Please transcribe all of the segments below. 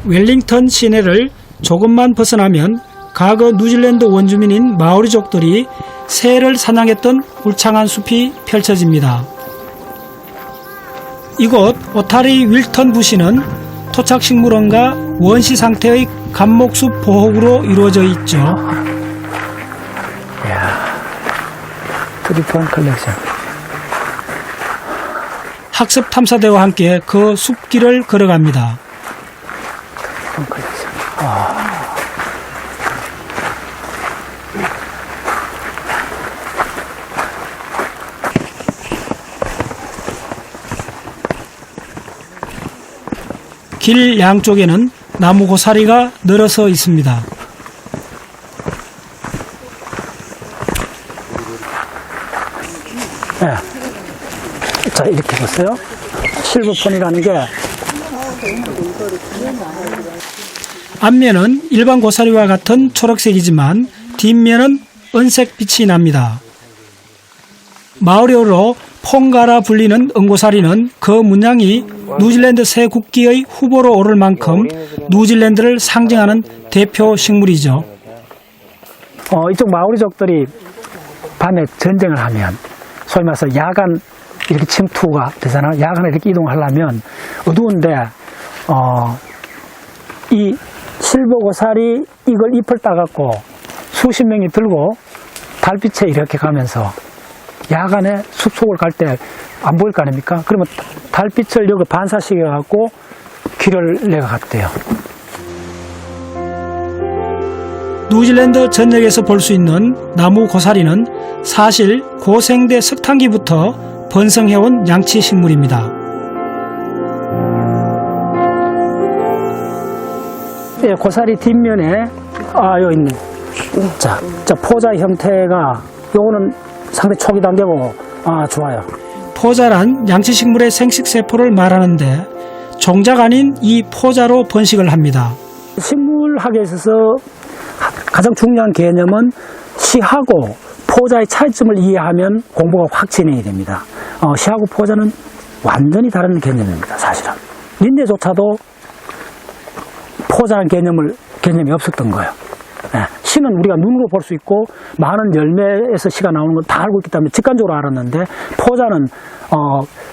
웰링턴 시내를 조금만 벗어나면 과거 뉴질랜드 원주민인 마오리족들이 새를 사냥했던 울창한 숲이 펼쳐집니다. 이곳 오타리 윌턴 부시는 토착식물원과 원시 상태의 감목숲 보호구로 이루어져 있죠. 이야, 트리폰 컬렉션. 학습 탐사대와 함께 그 숲길을 걸어갑니다. 트리폰 컬렉션. 길 양쪽에는 나무 고사리가 늘어서 있습니다. 네. 자, 이렇게 보세요. 실버폰이라는 게 앞면은 일반 고사리와 같은 초록색이지만 뒷면은 은색 빛이 납니다. 마오리어로 퐁가라 불리는 은고사리는 그 문양이 뉴질랜드 새 국기의 후보로 오를 만큼 뉴질랜드를 상징하는 대표 식물이죠. 이쪽 마오리족들이 밤에 전쟁을 하면 소위 말해서 야간 이렇게 침투가 되잖아요. 야간에 이렇게 이동하려면 어두운데 이 실버고사리 이걸 잎을 따갖고 수십 명이 들고 달빛에 이렇게 가면서 야간에 숲속을 갈 때 안 보일 거 아닙니까? 그러면 달빛을 여기 반사시켜갖고 길을 내가 갔대요. 뉴질랜드 전역에서 볼 수 있는 나무 고사리는 사실 고생대 석탄기부터 번성해온 양치식물입니다. 예, 고사리 뒷면에 여기 있네. 자, 포자 형태가 요거는 상당히 초기 단계고 좋아요. 포자란 양치식물의 생식세포를 말하는데 종자가 아닌 이 포자로 번식을 합니다. 식물학에 있어서 가장 중요한 개념은 시하고 포자의 차이점을 이해하면 공부가 확 진행이 됩니다. 시하고 포자는 완전히 다른 개념입니다. 사실은 린네조차도 포자라는 개념이 없었던 거예요. 시는 우리가 눈으로 볼 수 있고 많은 열매에서 시가 나오는 건 다 알고 있기 때문에 직관적으로 알았는데 포자는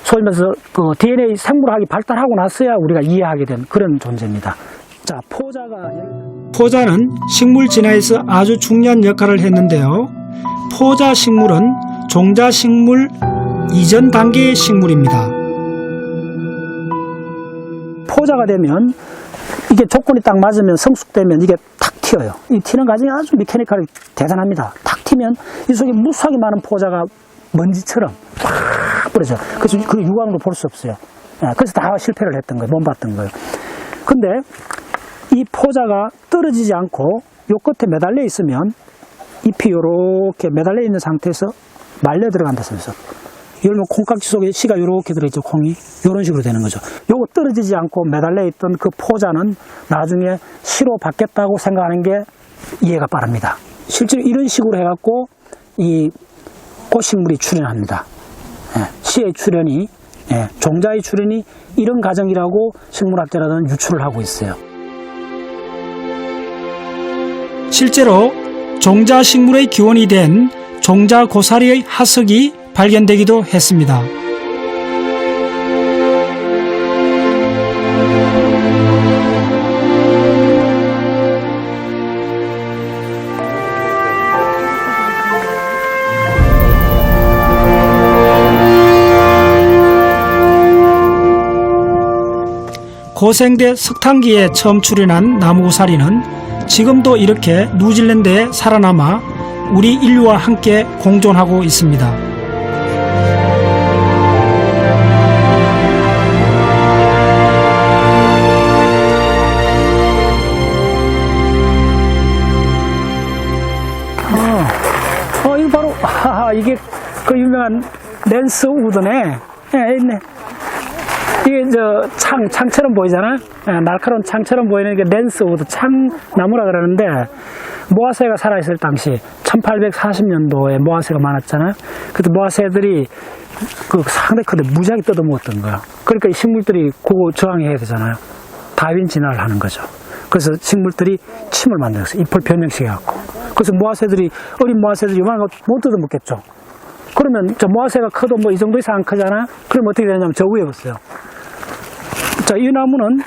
소위 말해서 그 DNA 생물학이 발달하고 나서야 우리가 이해하게 된 그런 존재입니다. 자, 포자는 식물 진화에서 아주 중요한 역할을 했는데요. 포자 식물은 종자 식물 이전 단계의 식물입니다. 포자가 되면 이게 조건이 딱 맞으면 성숙되면 이게 탁 튀어요. 이 튀는 과정이 아주 메카니컬이 대단합니다. 탁 튀면 이 속에 무수하게 많은 포자가 먼지처럼 쫙 뿌려져요. 그래서 그 육안으로 볼 수 없어요. 그래서 다 실패를 했던 거예요. 못 봤던 거예요. 근데 이 포자가 떨어지지 않고 요 끝에 매달려 있으면 잎이 요렇게 매달려 있는 상태에서 말려 들어간다 소리죠. 열면 콩깍지 속에 씨가 요렇게 들어있죠. 콩이 요런 식으로 되는 거죠. 요거 떨어지지 않고 매달려 있던 그 포자는 나중에 씨로 받겠다고 생각하는 게 이해가 빠릅니다. 실제로 이런 식으로 해갖고 이 꽃식물이 출현합니다. 씨의 출현이 종자의 출현이 이런 과정이라고 식물학자라는 유추를 하고 있어요. 실제로 종자 식물의 기원이 된 종자 고사리의 화석이 발견되기도 했습니다. 고생대 석탄기에 처음 출현한 나무고사리는 지금도 이렇게 뉴질랜드에 살아남아 우리 인류와 함께 공존하고 있습니다. 이거 바로 이게 그 유명한 낸스 우드네. 있네. 이게 창처럼 보이잖아. 날카로운 창처럼 보이는 게 낸스 우드 참나무라 그러는데 모아새가 살아있을 당시 1840년도에 모아새가 많았잖아요. 그때 모아새들이 상당히 큰데 무지하게 뜯어먹었던 거야. 그러니까 이 식물들이 그거 저항해야 되잖아요. 다윈 진화를 하는 거죠. 그래서 식물들이 침을 만들었어요. 잎을 변형시켜갖고. 그래서 모아새들이, 어린 모아새들이 요만한 거 못 뜯어먹겠죠. 그러면 저 모아새가 커도 뭐 이 정도 이상 안 크잖아? 그럼 어떻게 되냐면 저 위에 보세요. 자, 이 나무는,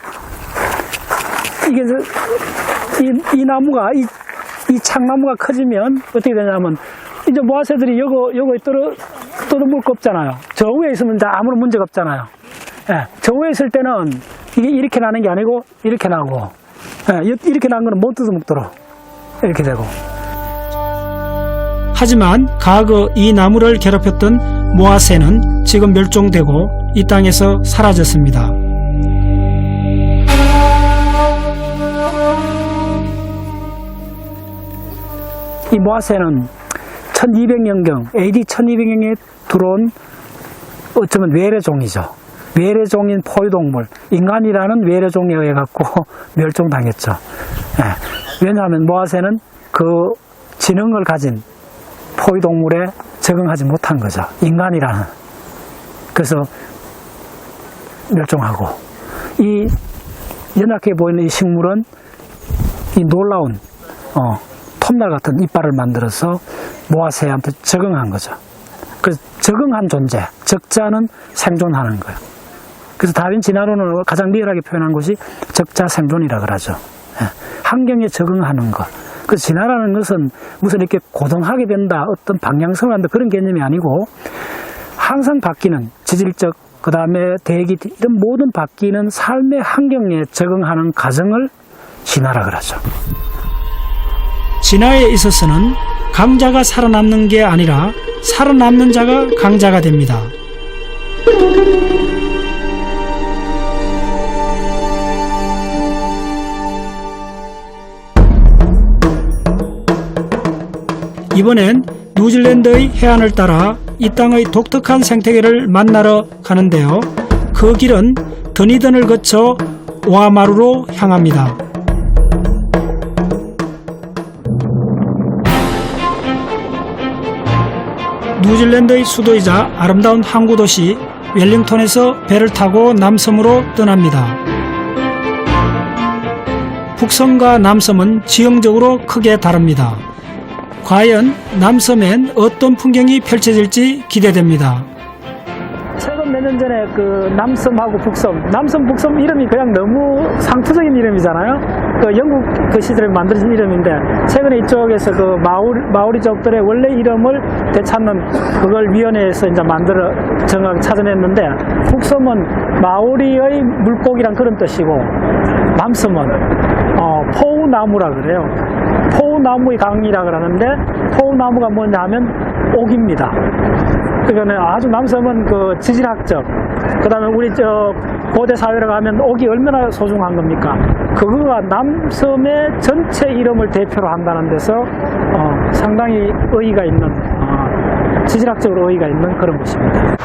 이 나무가, 이 창나무가 커지면 어떻게 되냐면, 이제 모아새들이 요거에 뜯어먹을 거 없잖아요. 저 위에 있으면 아무런 문제가 없잖아요. 예, 저 위에 있을 때는 이게 이렇게 나는 게 아니고 이렇게 나고, 예, 이렇게 난 거는 못 뜯어먹도록 이렇게 되고. 하지만 과거 이 나무를 괴롭혔던 모아새는 지금 멸종되고 이 땅에서 사라졌습니다. 이 모아새는 1200년경, AD 1200년에 들어온 어쩌면 외래종이죠. 외래종인 포유동물, 인간이라는 외래종에 의해 갖고 멸종당했죠. 예. 왜냐하면 모아새는 그 지능을 가진 포유동물에 적응하지 못한 거죠. 인간이라는. 그래서 멸종하고, 이 연약해 보이는 이 식물은 이 놀라운 톱날 같은 이빨을 만들어서 모아새한테 적응한 거죠. 그래서 적응한 존재, 적자는 생존하는 거예요. 그래서 다윈 진화론을 가장 리얼하게 표현한 것이 적자 생존이라고 하죠. 예. 환경에 적응하는 것. 그 진화라는 것은 무슨 이렇게 고동하게 된다, 어떤 방향성을 한다, 그런 개념이 아니고, 항상 바뀌는 지질적, 그 다음에 대기, 이런 모든 바뀌는 삶의 환경에 적응하는 과정을 진화라고 하죠. 진화에 있어서는 강자가 살아남는 게 아니라 살아남는 자가 강자가 됩니다. 이번엔 뉴질랜드의 해안을 따라 이 땅의 독특한 생태계를 만나러 가는데요. 그 길은 드니던을 거쳐 오아마루로 향합니다. 뉴질랜드의 수도이자 아름다운 항구 도시 웰링턴에서 배를 타고 남섬으로 떠납니다. 북섬과 남섬은 지형적으로 크게 다릅니다. 과연 남섬엔 어떤 풍경이 펼쳐질지 기대됩니다. 최근 몇 년 전에 그 남섬하고 남섬, 북섬 이름이 그냥 너무 상투적인 이름이잖아요. 그 영국 그 시절에 만들어진 이름인데, 최근에 이쪽에서 그 마오리족들의 원래 이름을 되찾는 그걸 위원회에서 이제 정확히 찾아냈는데, 북섬은 마오리의 물고기란 그런 뜻이고, 남섬은 포우나무라 그래요. 포우나무의 강이라 그러는데, 포우나무가 뭐냐 하면 옥입니다. 그러니까 아주 남섬은 그 지질학적, 그 다음에 우리 고대 사회로 가면 옥이 얼마나 소중한 겁니까? 그거가 남섬의 전체 이름을 대표로 한다는 데서 상당히 의의가 있는, 지질학적으로 의의가 있는 그런 곳입니다.